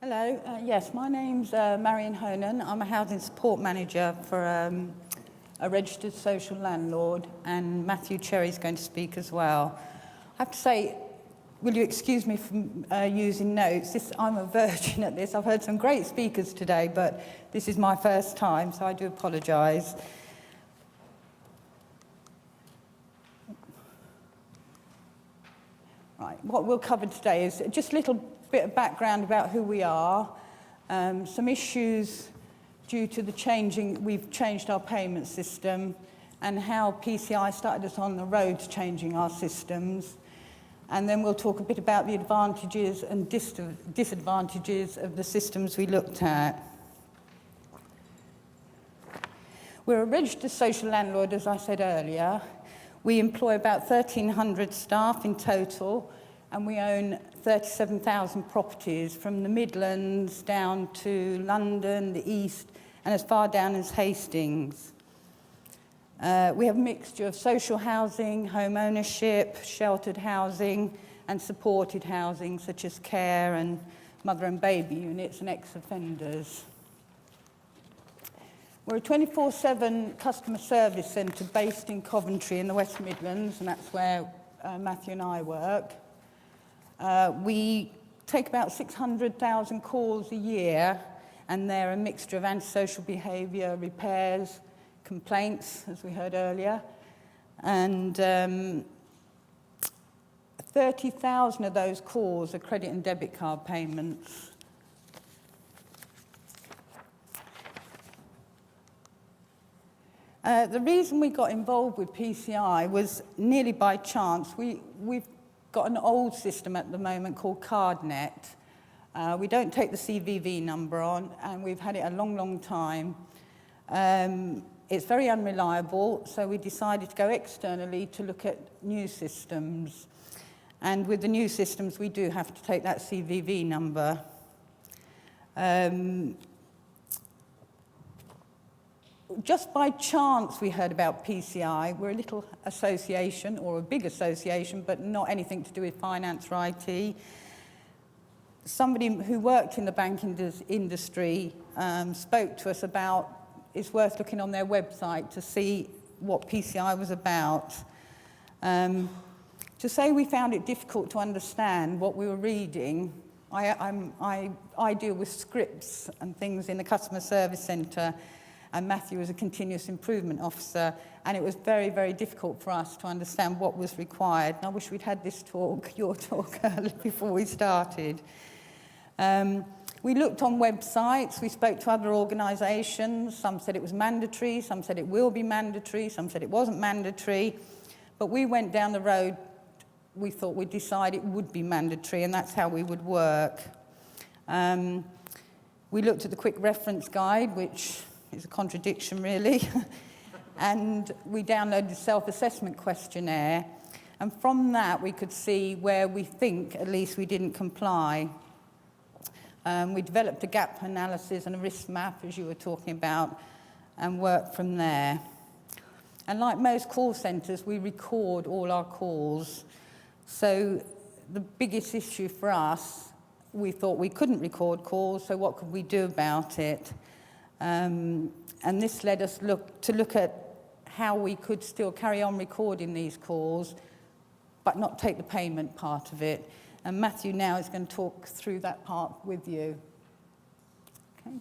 Hello, yes, my name's Marion Honan. I'm a housing support manager for a registered social landlord, and Matthew Cherry's going to speak as well. I have to say, will you excuse me from using notes? I'm a virgin at this. I've heard some great speakers today, but this is my first time, so I do apologise. Right, what we'll cover today is just a little bit of background about who we are, some issues due to we've changed our payment system, and how PCI started us on the road to changing our systems. And then we'll talk a bit about the advantages and disadvantages of the systems we looked at. We're a registered social landlord, as I said earlier. We employ about 1,300 staff in total, and we own 37,000 properties from the Midlands down to London, the East, and as far down as Hastings. We have a mixture of social housing, home ownership, sheltered housing, and supported housing, such as care and mother and baby units and ex-offenders. We're a 24/7 customer service centre based in Coventry in the West Midlands, and that's where Matthew and I work. We take about 600,000 calls a year, and they're a mixture of antisocial behaviour, repairs, complaints, as we heard earlier, and 30,000 of those calls are credit and debit card payments. The reason we got involved with PCI was nearly by chance. We've got an old system at the moment called CardNet. We don't take the CVV number on, and we've had it a long, long time. It's very unreliable, so we decided to go externally to look at new systems. And with the new systems, we do have to take that CVV number. Just by chance we heard about PCI. We're a little association, or a big association, but not anything to do with finance or IT. Somebody who worked in the banking industry spoke to us about it's worth looking on their website to see what PCI was about. To say we found it difficult to understand what we were reading, I deal with scripts and things in the customer service centre, and Matthew was a continuous improvement officer, and it was very, very difficult for us to understand what was required. And I wish we'd had this talk, your talk, before we started. We looked on websites, we spoke to other organisations. Some said it was mandatory, some said it will be mandatory, some said it wasn't mandatory. But we went down the road, we thought we'd decide it would be mandatory, and that's how we would work. We looked at the quick reference guide, which is a contradiction, really. And we downloaded the self-assessment questionnaire. And from that, we could see where we think, at least, we didn't comply. We developed a gap analysis and a risk map, as you were talking about, and worked from there. And like most call centres, we record all our calls. So the biggest issue for us, we thought we couldn't record calls, so what could we do about it? And this led us to look at how we could still carry on recording these calls, but not take the payment part of it. And Matthew now is going to talk through that part with you. Okay.